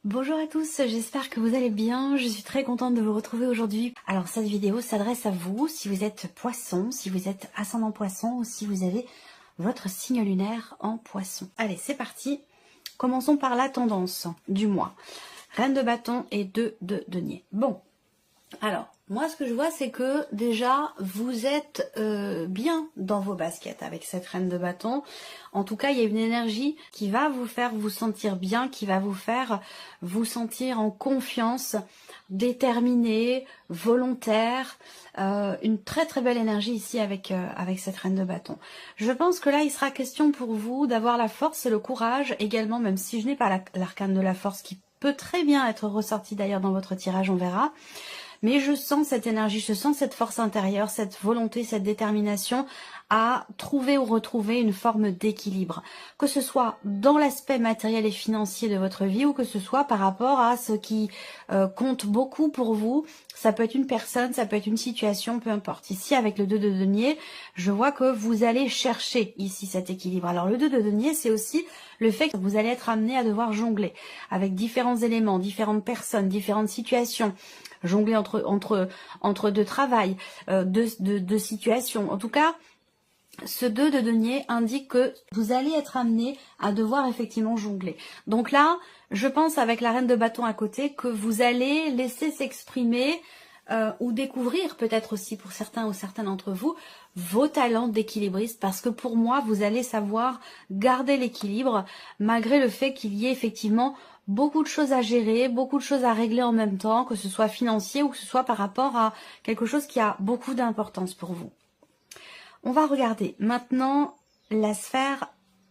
Bonjour à tous, j'espère que vous allez bien. Je suis très contente de vous retrouver aujourd'hui. Alors cette vidéo s'adresse à vous si vous êtes poisson, si vous êtes ascendant poisson ou si vous avez votre signe lunaire en poisson. Allez, c'est parti. Commençons par la tendance du mois. Reine de bâton et 2 de denier. Bon, alors moi ce que je vois c'est que déjà vous êtes bien dans vos baskets avec cette reine de bâton. En tout cas il y a une énergie qui va vous faire vous sentir bien, qui va vous faire vous sentir en confiance, déterminé, volontaire. Une très très belle énergie ici avec cette reine de bâton. Je pense que là il sera question pour vous d'avoir la force et le courage également, même si je n'ai pas l'arcane de la force qui peut très bien être ressorti d'ailleurs dans votre tirage, on verra. Mais je sens cette énergie, je sens cette force intérieure, cette volonté, cette détermination à trouver ou retrouver une forme d'équilibre. Que ce soit dans l'aspect matériel et financier de votre vie ou que ce soit par rapport à ce qui compte beaucoup pour vous. Ça peut être une personne, ça peut être une situation, peu importe. Ici, avec le 2 de denier, je vois que vous allez chercher ici cet équilibre. Alors le 2 de denier, c'est aussi le fait que vous allez être amené à devoir jongler avec différents éléments, différentes personnes, différentes situations. Jongler entre deux travails, deux situations. En tout cas, ce 2 de denier indique que vous allez être amené à devoir effectivement jongler. Donc là, je pense avec la reine de bâton à côté que vous allez laisser s'exprimer ou découvrir peut-être aussi pour certains ou certaines d'entre vous vos talents d'équilibriste, parce que pour moi, vous allez savoir garder l'équilibre malgré le fait qu'il y ait effectivement beaucoup de choses à gérer, beaucoup de choses à régler en même temps, que ce soit financier ou que ce soit par rapport à quelque chose qui a beaucoup d'importance pour vous. On va regarder maintenant la sphère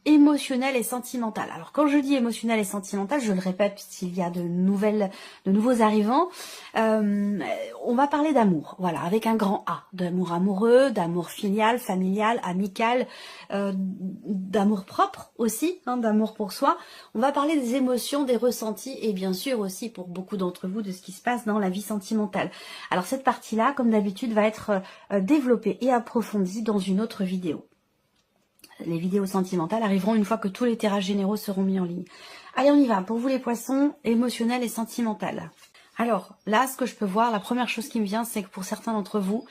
émotionnelle et sentimentale. Alors quand je dis émotionnelle et sentimentale, je le répète puisqu'il y a de nouveaux arrivants, on va parler d'amour, voilà, avec un grand A, d'amour amoureux, d'amour filial, familial, amical, d'amour propre aussi, hein, d'amour pour soi. On va parler des émotions, des ressentis et bien sûr aussi pour beaucoup d'entre vous de ce qui se passe dans la vie sentimentale. Alors cette partie-là, comme d'habitude, va être développée et approfondie dans une autre vidéo. Les vidéos sentimentales arriveront une fois que tous les tirages généraux seront mis en ligne. Allez, on y va. Pour vous les poissons, émotionnel et sentimental. Alors, là, ce que je peux voir, la première chose qui me vient, c'est que pour certains d'entre vous,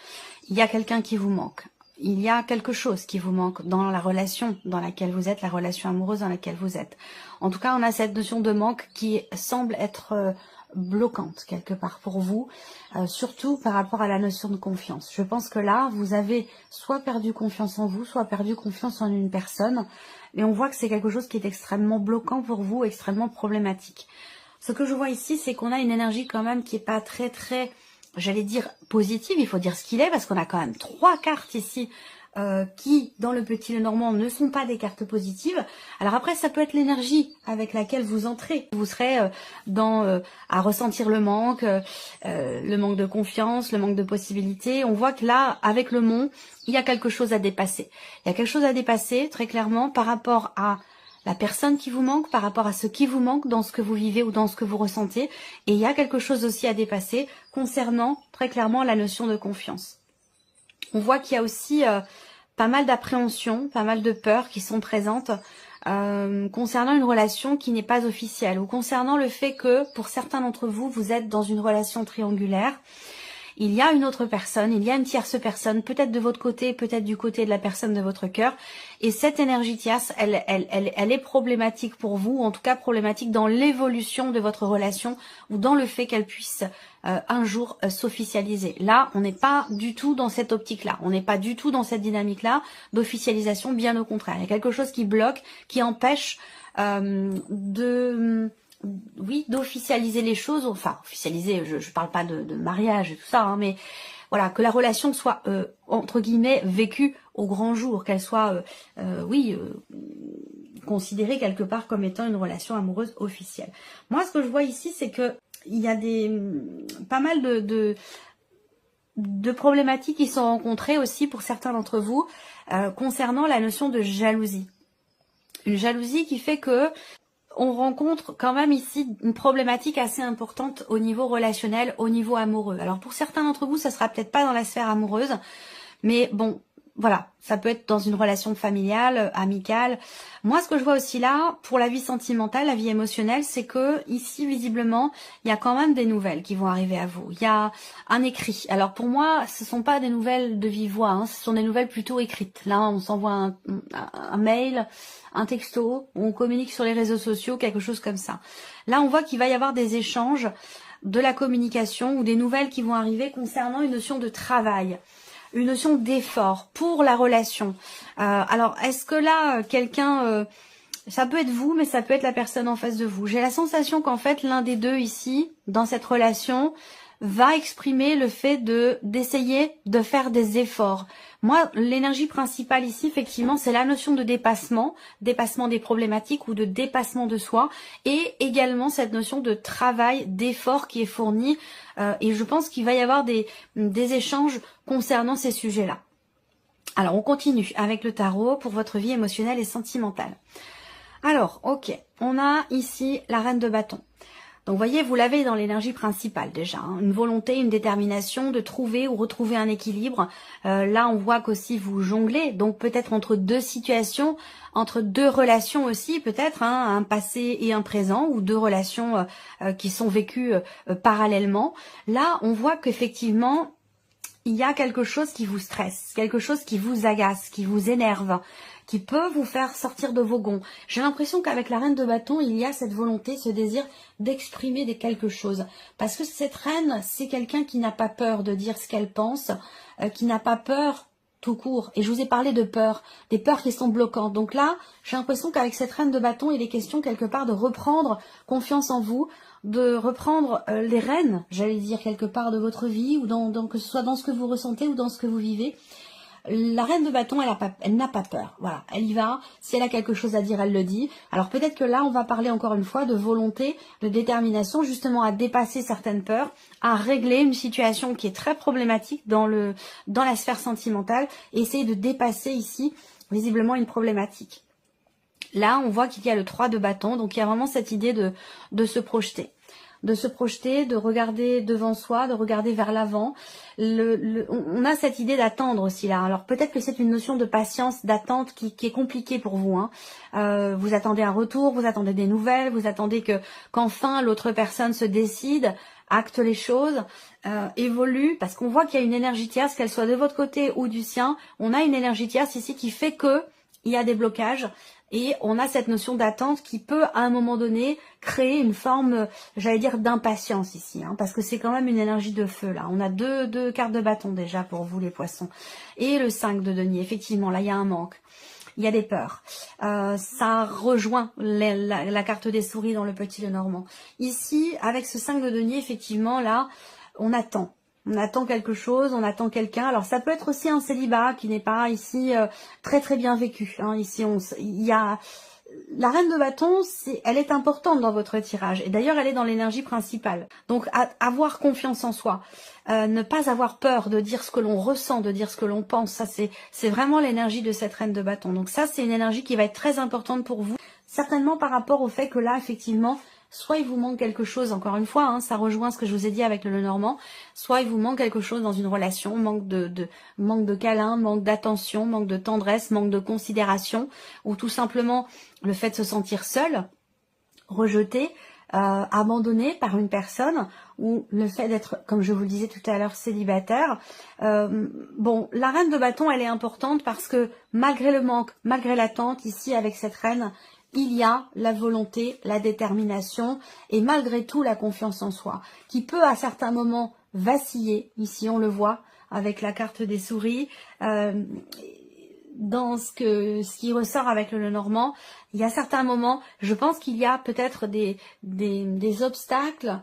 il y a quelqu'un qui vous manque. Il y a quelque chose qui vous manque dans la relation dans laquelle vous êtes, la relation amoureuse dans laquelle vous êtes. En tout cas, on a cette notion de manque qui semble être bloquante quelque part pour vous, surtout par rapport à la notion de confiance. Je pense que là, vous avez soit perdu confiance en vous, soit perdu confiance en une personne, et on voit que c'est quelque chose qui est extrêmement bloquant pour vous, extrêmement problématique. Ce que je vois ici, c'est qu'on a une énergie quand même qui est pas très, j'allais dire positive, il faut dire ce qu'il est, parce qu'on a quand même 3 cartes ici qui, dans le petit Lenormand, ne sont pas des cartes positives. Alors après, ça peut être l'énergie avec laquelle vous entrez. Vous serez à ressentir le manque de confiance, le manque de possibilités. On voit que là, avec le mont, il y a quelque chose à dépasser. Il y a quelque chose à dépasser, très clairement, par rapport à la personne qui vous manque, par rapport à ce qui vous manque dans ce que vous vivez ou dans ce que vous ressentez. Et il y a quelque chose aussi à dépasser concernant, très clairement, la notion de confiance. On voit qu'il y a aussi pas mal d'appréhension, pas mal de peurs qui sont présentes concernant une relation qui n'est pas officielle ou concernant le fait que, pour certains d'entre vous, vous êtes dans une relation triangulaire. Il y a une autre personne, il y a une tierce personne, peut-être de votre côté, peut-être du côté de la personne de votre cœur. Et cette énergie tierce, elle est problématique pour vous, ou en tout cas problématique dans l'évolution de votre relation ou dans le fait qu'elle puisse un jour s'officialiser. Là, on n'est pas du tout dans cette optique-là, on n'est pas du tout dans cette dynamique-là d'officialisation, bien au contraire. Il y a quelque chose qui bloque, qui empêche d'officialiser les choses, enfin officialiser, je parle pas de mariage et tout ça, hein, mais voilà, que la relation soit entre guillemets vécue au grand jour, qu'elle soit considérée quelque part comme étant une relation amoureuse officielle. Moi, ce que je vois ici, c'est que il y a pas mal de problématiques qui sont rencontrées aussi pour certains d'entre vous concernant la notion de jalousie. Une jalousie qui fait que on rencontre quand même ici une problématique assez importante au niveau relationnel, au niveau amoureux. Alors pour certains d'entre vous, ça sera peut-être pas dans la sphère amoureuse, mais bon, voilà, ça peut être dans une relation familiale, amicale. Moi, ce que je vois aussi là, pour la vie sentimentale, la vie émotionnelle, c'est que ici, visiblement, il y a quand même des nouvelles qui vont arriver à vous. Il y a un écrit. Alors pour moi, ce sont pas des nouvelles de vive voix, hein, ce sont des nouvelles plutôt écrites. Là, on s'envoie un mail, un texto, on communique sur les réseaux sociaux, quelque chose comme ça. Là, on voit qu'il va y avoir des échanges, de la communication ou des nouvelles qui vont arriver concernant une notion de travail. Une notion d'effort pour la relation. Alors, est-ce que là, quelqu'un, ça peut être vous, mais ça peut être la personne en face de vous. J'ai la sensation qu'en fait, l'un des deux ici, dans cette relation, va exprimer le fait d'essayer de faire des efforts. Moi, l'énergie principale ici, effectivement, c'est la notion de dépassement des problématiques ou de dépassement de soi, et également cette notion de travail, d'effort qui est fourni, et je pense qu'il va y avoir des échanges concernant ces sujets-là. Alors, on continue avec le tarot pour votre vie émotionnelle et sentimentale. Alors, ok, on a ici la reine de bâton. Donc, vous voyez, vous l'avez dans l'énergie principale déjà. Hein, une volonté, une détermination de trouver ou retrouver un équilibre. Là, on voit qu'aussi vous jonglez. Donc, peut-être entre deux situations, entre deux relations aussi, peut-être, hein, un passé et un présent, ou deux relations qui sont vécues parallèlement. Là, on voit qu'effectivement, il y a quelque chose qui vous stresse, quelque chose qui vous agace, qui vous énerve, qui peut vous faire sortir de vos gonds. J'ai l'impression qu'avec la reine de bâton, il y a cette volonté, ce désir d'exprimer quelque chose. Parce que cette reine, c'est quelqu'un qui n'a pas peur de dire ce qu'elle pense, qui n'a pas peur tout court. Et je vous ai parlé de peur, des peurs qui sont bloquantes. Donc là, j'ai l'impression qu'avec cette reine de bâton, il est question quelque part de reprendre confiance en vous, de reprendre les rênes, j'allais dire, quelque part de votre vie, ou que ce soit dans ce que vous ressentez ou dans ce que vous vivez. La reine de bâton, elle n'a pas peur. Voilà, elle y va. Si elle a quelque chose à dire, elle le dit. Alors peut-être que là, on va parler encore une fois de volonté, de détermination, justement à dépasser certaines peurs, à régler une situation qui est très problématique dans la sphère sentimentale, et essayer de dépasser ici, visiblement, une problématique. Là, on voit qu'il y a le 3 de bâton, donc il y a vraiment cette idée de se projeter. De se projeter, de regarder devant soi, de regarder vers l'avant. On a cette idée d'attendre aussi là. Alors peut-être que c'est une notion de patience, d'attente qui est compliquée pour vous. Hein. Vous attendez un retour, vous attendez des nouvelles, vous attendez qu'enfin l'autre personne se décide, acte les choses, évolue, parce qu'on voit qu'il y a une énergie tierce, qu'elle soit de votre côté ou du sien. On a une énergie tierce ici qui fait que il y a des blocages. Et on a cette notion d'attente qui peut, à un moment donné, créer une forme, j'allais dire, d'impatience ici. Hein, parce que c'est quand même une énergie de feu, là. On a deux cartes de bâton, déjà, pour vous, les poissons. Et le 5 de denier, effectivement, là, il y a un manque. Il y a des peurs. Ça rejoint la carte des souris dans le petit Lenormand. Ici, avec ce 5 de denier, effectivement, là, on attend. On attend quelque chose, on attend quelqu'un. Alors ça peut être aussi un célibat qui n'est pas ici très très bien vécu. Hein. Ici, il y a la reine de bâton, elle est importante dans votre tirage. Et d'ailleurs, elle est dans l'énergie principale. Donc, avoir confiance en soi, ne pas avoir peur de dire ce que l'on ressent, de dire ce que l'on pense. Ça, c'est vraiment l'énergie de cette reine de bâton. Donc ça, c'est une énergie qui va être très importante pour vous. Certainement par rapport au fait que là, effectivement, soit il vous manque quelque chose, encore une fois, hein, ça rejoint ce que je vous ai dit avec le Lenormand, soit il vous manque quelque chose dans une relation, manque de câlin, manque d'attention, manque de tendresse, manque de considération, ou tout simplement le fait de se sentir seul, rejeté, abandonné par une personne, ou le fait d'être, comme je vous le disais tout à l'heure, célibataire. Bon, la reine de bâton, elle est importante parce que malgré le manque, malgré l'attente, ici avec cette reine, il y a la volonté, la détermination et malgré tout la confiance en soi, qui peut à certains moments vaciller. Ici, on le voit avec la carte des souris. Dans ce qui ressort avec le Lenormand, il y a certains moments, je pense qu'il y a peut-être des obstacles,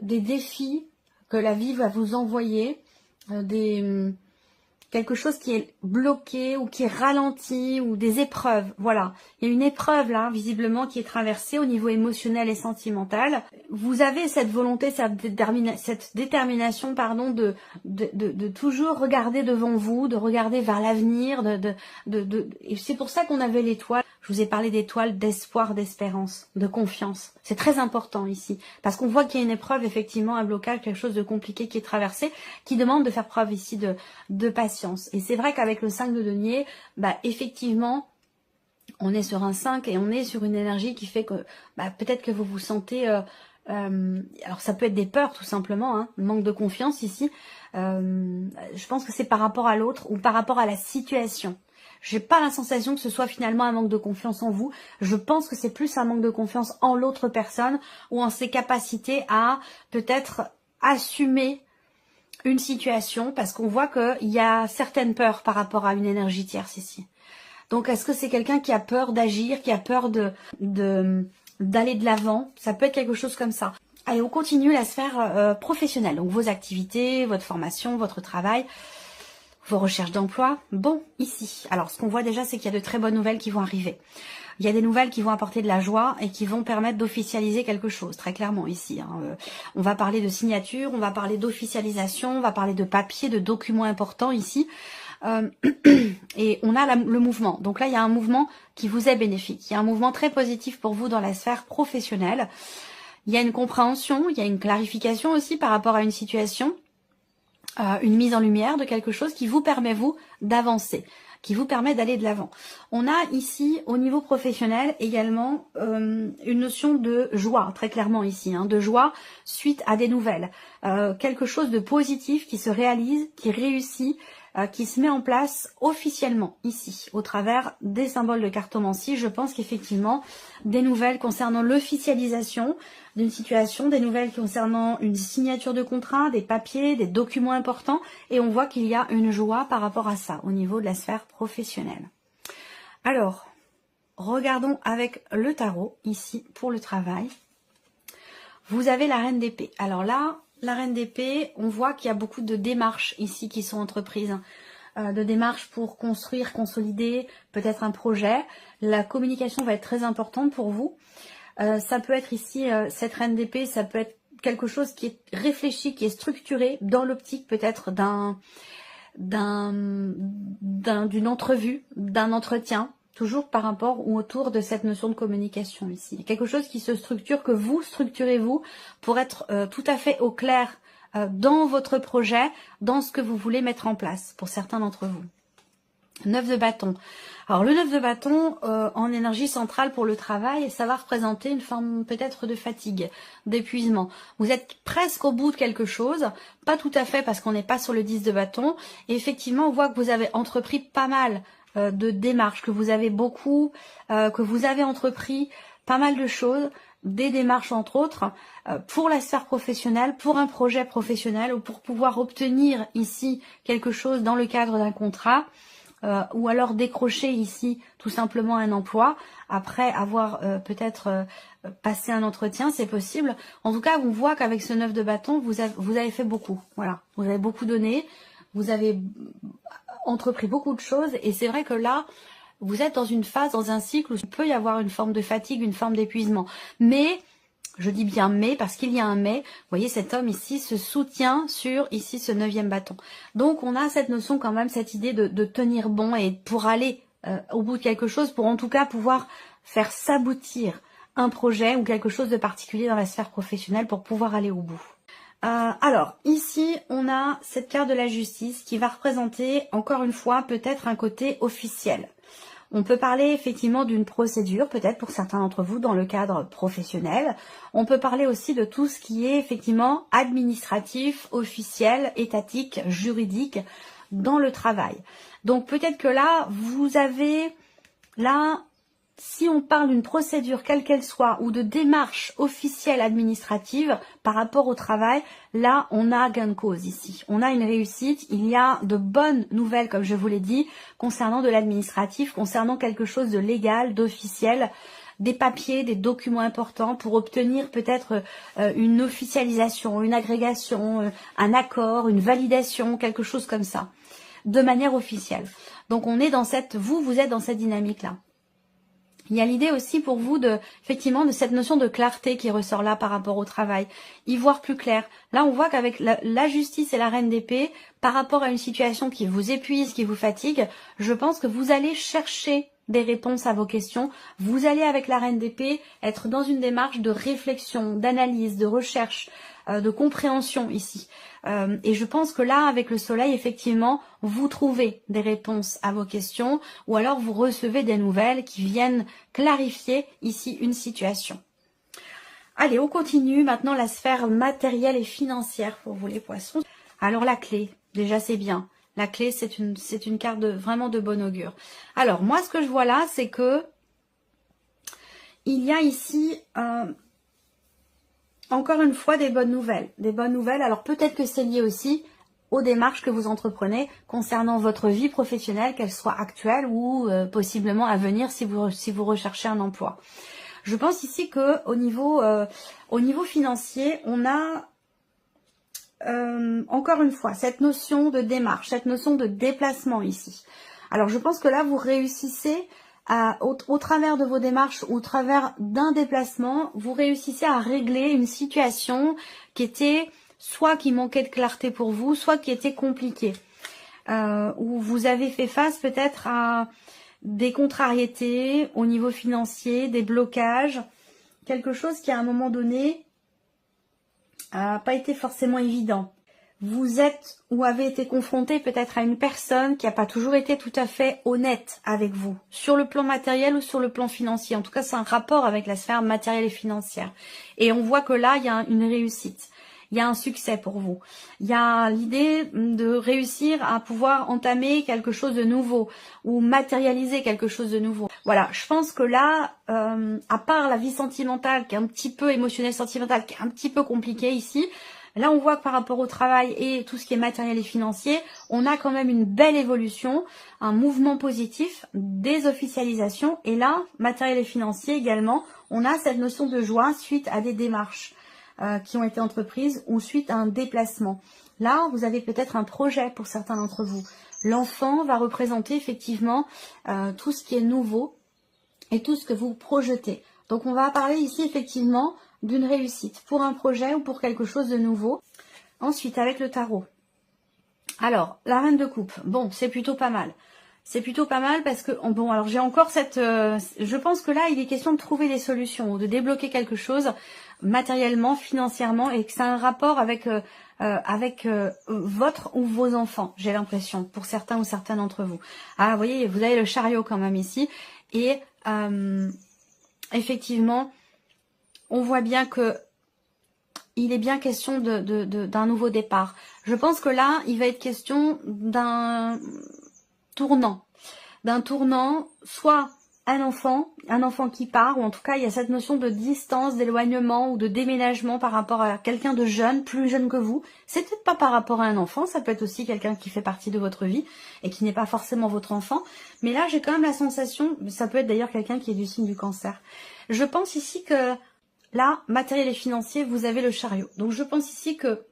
des défis que la vie va vous envoyer, quelque chose qui est bloqué ou qui est ralenti ou des épreuves. Voilà, il y a une épreuve là, visiblement, qui est traversée au niveau émotionnel et sentimental. Vous avez cette volonté, cette détermination, pardon, de toujours regarder devant vous, de regarder vers l'avenir, et c'est pour ça qu'on avait l'étoile. Je vous ai parlé d'étoiles, d'espoir, d'espérance, de confiance. C'est très important ici, parce qu'on voit qu'il y a une épreuve, effectivement, un blocage, quelque chose de compliqué qui est traversé, qui demande de faire preuve ici de patience. Et c'est vrai qu'avec le 5 de denier, bah, effectivement, on est sur un 5 et on est sur une énergie qui fait que bah, peut-être que vous vous sentez... alors ça peut être des peurs tout simplement, hein, manque de confiance ici. Je pense que c'est par rapport à l'autre ou par rapport à la situation. J'ai pas la sensation que ce soit finalement un manque de confiance en vous. Je pense que c'est plus un manque de confiance en l'autre personne ou en ses capacités à peut-être assumer une situation, parce qu'on voit qu'il y a certaines peurs par rapport à une énergie tierce ici. Donc est-ce que c'est quelqu'un qui a peur d'agir, qui a peur d'aller de l'avant? Ça peut être quelque chose comme ça. Allez, on continue la sphère professionnelle. Donc vos activités, votre formation, votre travail, vos recherches d'emploi. Bon, ici. Alors, ce qu'on voit déjà, c'est qu'il y a de très bonnes nouvelles qui vont arriver. Il y a des nouvelles qui vont apporter de la joie et qui vont permettre d'officialiser quelque chose, très clairement ici. Hein. On va parler de signature, on va parler d'officialisation, on va parler de papier, de documents importants ici. Et on a le mouvement. Donc là, il y a un mouvement qui vous est bénéfique. Il y a un mouvement très positif pour vous dans la sphère professionnelle. Il y a une compréhension, il y a une clarification aussi par rapport à une situation. Une mise en lumière de quelque chose qui vous permet, vous, d'avancer, qui vous permet d'aller de l'avant. On a ici, au niveau professionnel, également une notion de joie, très clairement ici, hein, de joie suite à des nouvelles. Quelque chose de positif qui se réalise, qui réussit, qui se met en place officiellement ici, au travers des symboles de cartomancie. Je pense qu'effectivement, des nouvelles concernant l'officialisation d'une situation, des nouvelles concernant une signature de contrat, des papiers, des documents importants, et on voit qu'il y a une joie par rapport à ça, au niveau de la sphère professionnelle. Alors, regardons avec le tarot, ici, pour le travail. Vous avez la reine d'épée. Alors là, la reine d'épée, on voit qu'il y a beaucoup de démarches ici qui sont entreprises. De démarches pour construire, consolider peut-être un projet. La communication va être très importante pour vous. Ça peut être ici, cette reine d'épée, ça peut être quelque chose qui est réfléchi, qui est structuré dans l'optique peut-être d'une entrevue, d'un entretien, toujours par rapport ou autour de cette notion de communication ici. Quelque chose qui se structure, que vous structurez vous pour être tout à fait au clair dans votre projet, dans ce que vous voulez mettre en place pour certains d'entre vous. 9 de bâton. Alors le 9 de bâton en énergie centrale pour le travail, ça va représenter une forme peut-être de fatigue, d'épuisement. Vous êtes presque au bout de quelque chose, pas tout à fait parce qu'on n'est pas sur le 10 de bâton. Et effectivement, on voit que vous avez entrepris pas mal de démarches, que vous avez beaucoup, que vous avez entrepris pas mal de choses, des démarches entre autres, pour la sphère professionnelle, pour un projet professionnel ou pour pouvoir obtenir ici quelque chose dans le cadre d'un contrat. Ou alors décrocher ici tout simplement un emploi après avoir peut-être passé un entretien, c'est possible. En tout cas, on voit qu'avec ce 9 de bâton, vous avez fait beaucoup. Voilà, vous avez beaucoup donné, vous avez entrepris beaucoup de choses et c'est vrai que là, vous êtes dans une phase, dans un cycle où il peut y avoir une forme de fatigue, une forme d'épuisement. Mais... je dis bien mais parce qu'il y a un mais. Vous voyez, cet homme ici se soutient sur ici ce 9e bâton. Donc on a cette notion quand même, cette idée de tenir bon et pour aller au bout de quelque chose, pour en tout cas pouvoir faire s'aboutir un projet ou quelque chose de particulier dans la sphère professionnelle pour pouvoir aller au bout. Alors ici on a cette carte de la justice qui va représenter encore une fois peut-être un côté officiel. On peut parler effectivement d'une procédure, peut-être pour certains d'entre vous, dans le cadre professionnel. On peut parler aussi de tout ce qui est effectivement administratif, officiel, étatique, juridique dans le travail. Donc peut-être que là, vous avez, là, si on parle d'une procédure quelle qu'elle soit ou de démarche officielle administrative par rapport au travail, là on a gain de cause ici. On a une réussite, il y a de bonnes nouvelles comme je vous l'ai dit concernant de l'administratif, concernant quelque chose de légal, d'officiel, des papiers, des documents importants pour obtenir peut-être une officialisation, une agrégation, un accord, une validation, quelque chose comme ça, de manière officielle. Donc on est dans cette, vous êtes dans cette dynamique-là. Il y a l'idée aussi pour vous effectivement de cette notion de clarté qui ressort là par rapport au travail. Y voir plus clair. Là, on voit qu'avec la justice et la reine d'épée, par rapport à une situation qui vous épuise, qui vous fatigue, je pense que vous allez chercher des réponses à vos questions. Vous allez, avec la Reine d'épée, être dans une démarche de réflexion, d'analyse, de recherche, de compréhension ici. Et je pense que là, avec le soleil, effectivement, vous trouvez des réponses à vos questions, ou alors vous recevez des nouvelles qui viennent clarifier ici une situation. Allez, on continue maintenant la sphère matérielle et financière pour vous les poissons. Alors la clé, déjà c'est bien. La clé, c'est une carte vraiment de bon augure. Alors moi, ce que je vois là, c'est que il y a ici encore une fois des bonnes nouvelles. Des bonnes nouvelles. Alors peut-être que c'est lié aussi aux démarches que vous entreprenez concernant votre vie professionnelle, qu'elle soit actuelle ou possiblement à venir si vous recherchez un emploi. Je pense ici que au niveau financier, on a encore une fois cette notion de démarche, cette notion de déplacement ici. Alors je pense que là vous réussissez au travers de vos démarches, au travers d'un déplacement, vous réussissez à régler une situation qui était soit qui manquait de clarté pour vous, soit qui était compliquée, où vous avez fait face peut-être à des contrariétés au niveau financier, des blocages, quelque chose qui à un moment donné n'a pas été forcément évident. Vous êtes ou avez été confronté peut-être à une personne qui n'a pas toujours été tout à fait honnête avec vous, sur le plan matériel ou sur le plan financier. En tout cas, c'est un rapport avec la sphère matérielle et financière. Et on voit que là, il y a une réussite. Il y a un succès pour vous. Il y a l'idée de réussir à pouvoir entamer quelque chose de nouveau ou matérialiser quelque chose de nouveau. Voilà, je pense que là, à part la vie sentimentale qui est un petit peu émotionnelle, sentimentale, qui est un petit peu compliquée ici, là on voit que par rapport au travail et tout ce qui est matériel et financier, on a quand même une belle évolution, un mouvement positif, des officialisations. Et là, matériel et financier également, on a cette notion de joie suite à des démarches qui ont été entreprises ou suite à un déplacement. Là, vous avez peut-être un projet pour certains d'entre vous. L'enfant va représenter effectivement tout ce qui est nouveau et tout ce que vous projetez. Donc, on va parler ici effectivement d'une réussite pour un projet ou pour quelque chose de nouveau. Ensuite, avec le tarot. Alors, la reine de coupe. Bon, c'est plutôt pas mal. C'est plutôt pas mal parce que, bon, alors j'ai encore cette... je pense que là, il est question de trouver des solutions ou de débloquer quelque chose matériellement, financièrement, et que ça a un rapport avec votre ou vos enfants, j'ai l'impression, pour certains ou certaines d'entre vous. Ah, vous voyez, vous avez le chariot quand même ici. Et effectivement, on voit bien que il est bien question d'un nouveau départ. Je pense que là, il va être question d'un tournant, soit un enfant qui part, ou en tout cas il y a cette notion de distance, d'éloignement ou de déménagement par rapport à quelqu'un de jeune, plus jeune que vous. C'est peut-être pas par rapport à un enfant, ça peut être aussi quelqu'un qui fait partie de votre vie et qui n'est pas forcément votre enfant. Mais là j'ai quand même la sensation, ça peut être d'ailleurs quelqu'un qui est du signe du cancer. Je pense ici que là, matériel et financier, vous avez le chariot. Donc je pense ici que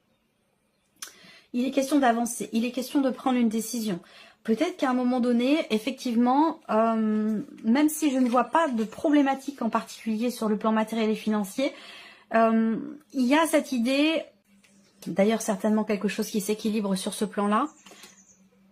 il est question d'avancer, il est question de prendre une décision. Peut-être qu'à un moment donné, effectivement, même si je ne vois pas de problématique en particulier sur le plan matériel et financier, il y a cette idée, d'ailleurs certainement quelque chose qui s'équilibre sur ce plan-là,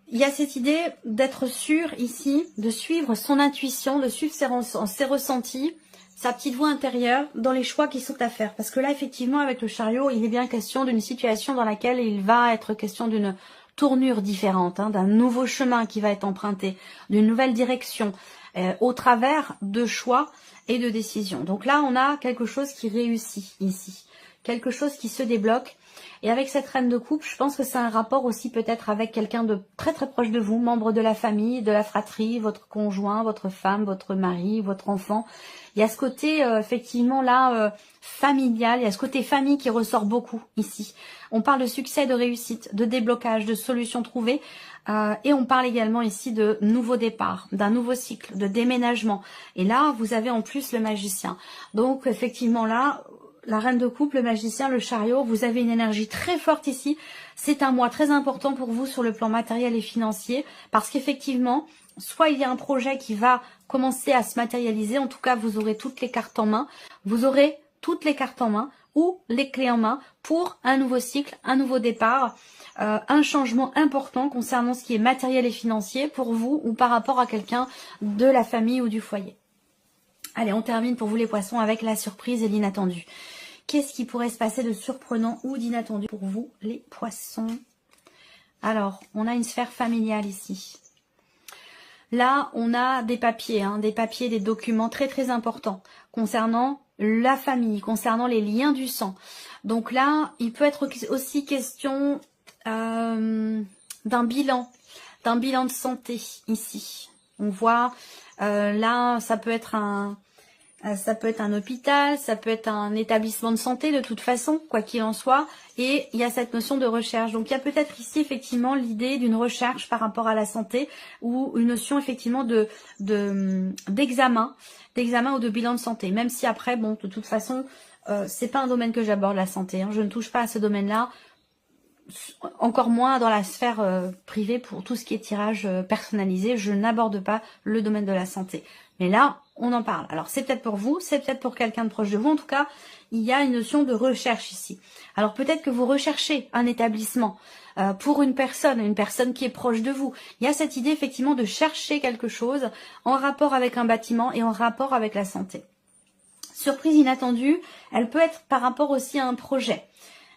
il y a cette idée d'être sûr ici, de suivre son intuition, de suivre ses ressentis, sa petite voix intérieure dans les choix qui sont à faire. Parce que là, effectivement, avec le chariot, il est bien question d'une situation dans laquelle il va être question d'une tournure différente, hein, d'un nouveau chemin qui va être emprunté, d'une nouvelle direction, au travers de choix et de décisions. Donc là, on a quelque chose qui réussit ici, quelque chose qui se débloque. Et avec cette reine de coupe, je pense que c'est un rapport aussi peut-être avec quelqu'un de très très proche de vous, membre de la famille, de la fratrie, votre conjoint, votre femme, votre mari, votre enfant. Il y a ce côté effectivement là familial, il y a ce côté famille qui ressort beaucoup ici. On parle de succès, de réussite, de déblocage, de solutions trouvées. Et on parle également ici de nouveau départ, d'un nouveau cycle, de déménagement. Et là, vous avez en plus le magicien. Donc effectivement là, la reine de coupe, le magicien, le chariot, vous avez une énergie très forte ici. C'est un mois très important pour vous sur le plan matériel et financier parce qu'effectivement, soit il y a un projet qui va commencer à se matérialiser, en tout cas vous aurez toutes les cartes en main. Vous aurez toutes les cartes en main ou les clés en main pour un nouveau cycle, un nouveau départ, un changement important concernant ce qui est matériel et financier pour vous ou par rapport à quelqu'un de la famille ou du foyer. Allez, on termine pour vous les poissons avec la surprise et l'inattendu. Qu'est-ce qui pourrait se passer de surprenant ou d'inattendu pour vous les poissons? Alors, on a une sphère familiale ici. Là, on a des papiers, des documents très très importants concernant la famille, concernant les liens du sang. Donc là, il peut être aussi question d'un bilan de santé ici. On voit là, ça peut être un hôpital, ça peut être un établissement de santé de toute façon, quoi qu'il en soit. Et il y a cette notion de recherche. Donc il y a peut-être ici effectivement l'idée d'une recherche par rapport à la santé ou une notion effectivement d'examen ou de bilan de santé. Même si après, bon, de toute façon, c'est pas un domaine que j'aborde la santé. Je ne touche pas à ce domaine-là. Encore moins dans la sphère privée pour tout ce qui est tirage personnalisé. Je n'aborde pas le domaine de la santé. Mais là, on en parle. Alors, c'est peut-être pour vous, c'est peut-être pour quelqu'un de proche de vous. En tout cas, il y a une notion de recherche ici. Alors, peut-être que vous recherchez un établissement pour une personne qui est proche de vous. Il y a cette idée, effectivement, de chercher quelque chose en rapport avec un bâtiment et en rapport avec la santé. Surprise inattendue, elle peut être par rapport aussi à un projet.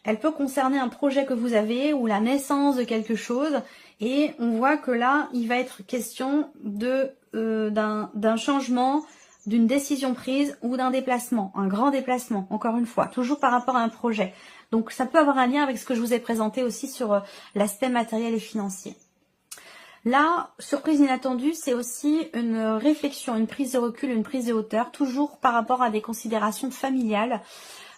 Elle peut concerner un projet que vous avez ou la naissance de quelque chose. Et on voit que là, il va être question d'un changement, d'une décision prise ou d'un déplacement, un grand déplacement, encore une fois, toujours par rapport à un projet. Donc ça peut avoir un lien avec ce que je vous ai présenté aussi sur l'aspect matériel et financier. Là, surprise inattendue, c'est aussi une réflexion, une prise de recul, une prise de hauteur, toujours par rapport à des considérations familiales,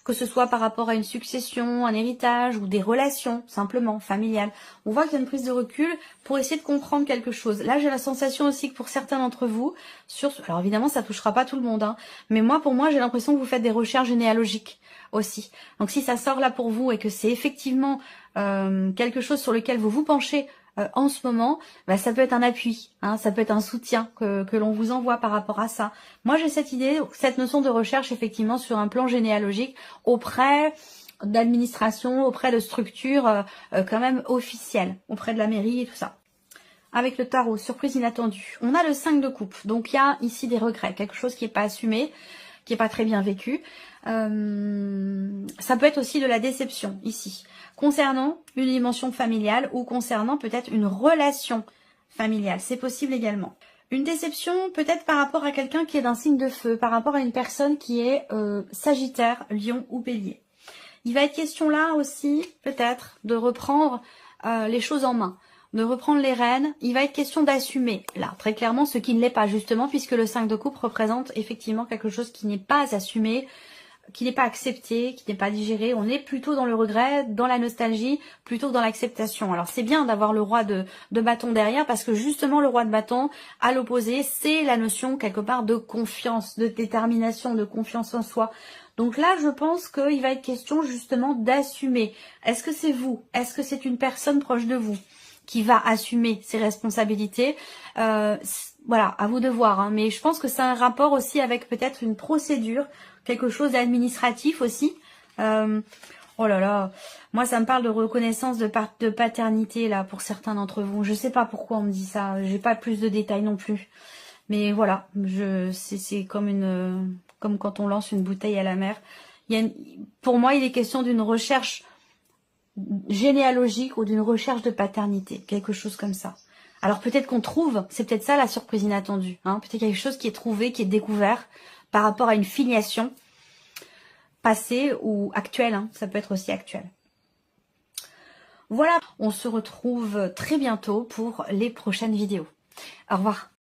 que ce soit par rapport à une succession, un héritage ou des relations simplement familiales. On voit qu'il y a une prise de recul pour essayer de comprendre quelque chose. Là, j'ai la sensation aussi que pour certains d'entre vous, alors évidemment, ça touchera pas tout le monde, mais pour moi, j'ai l'impression que vous faites des recherches généalogiques aussi. Donc si ça sort là pour vous et que c'est effectivement quelque chose sur lequel vous vous penchez en ce moment, ça peut être un appui, ça peut être un soutien que l'on vous envoie par rapport à ça. Moi, j'ai cette idée, cette notion de recherche effectivement sur un plan généalogique auprès d'administration, auprès de structures quand même officielles, auprès de la mairie et tout ça. Avec le tarot, surprise inattendue. On a le 5 de coupe, donc il y a ici des regrets, quelque chose qui n'est pas assumé, qui n'est pas très bien vécu. Ça peut être aussi de la déception ici, concernant une dimension familiale ou concernant peut-être une relation familiale. C'est possible également. Une déception peut-être par rapport à quelqu'un qui est d'un signe de feu, par rapport à une personne qui est Sagittaire, Lion ou Bélier. Il va être question là aussi peut-être de reprendre les choses en main, de reprendre les rênes. Il va être question d'assumer là très clairement ce qui ne l'est pas justement, puisque le 5 de coupe représente effectivement quelque chose qui n'est pas assumé, qui n'est pas accepté, qui n'est pas digéré. On est plutôt dans le regret, dans la nostalgie, plutôt que dans l'acceptation. Alors c'est bien d'avoir le roi de bâton derrière, parce que justement le roi de bâton, à l'opposé, c'est la notion quelque part de confiance, de détermination, de confiance en soi. Donc là, je pense qu'il va être question justement d'assumer. Est-ce que c'est vous? Est-ce que c'est une personne proche de vous qui va assumer ses responsabilités? Voilà, à vous de voir. Mais je pense que c'est un rapport aussi avec peut-être une procédure, quelque chose d'administratif aussi. Oh là là, moi ça me parle de reconnaissance de paternité là pour certains d'entre vous. Je sais pas pourquoi on me dit ça, j'ai pas plus de détails non plus. Mais voilà, c'est comme quand on lance une bouteille à la mer. Pour moi, il est question d'une recherche généalogique ou d'une recherche de paternité, quelque chose comme ça. Alors peut-être qu'on trouve, c'est peut-être ça la surprise inattendue, peut-être quelque chose qui est trouvé, qui est découvert par rapport à une filiation passée ou actuelle, ça peut être aussi actuel. Voilà, on se retrouve très bientôt pour les prochaines vidéos. Au revoir.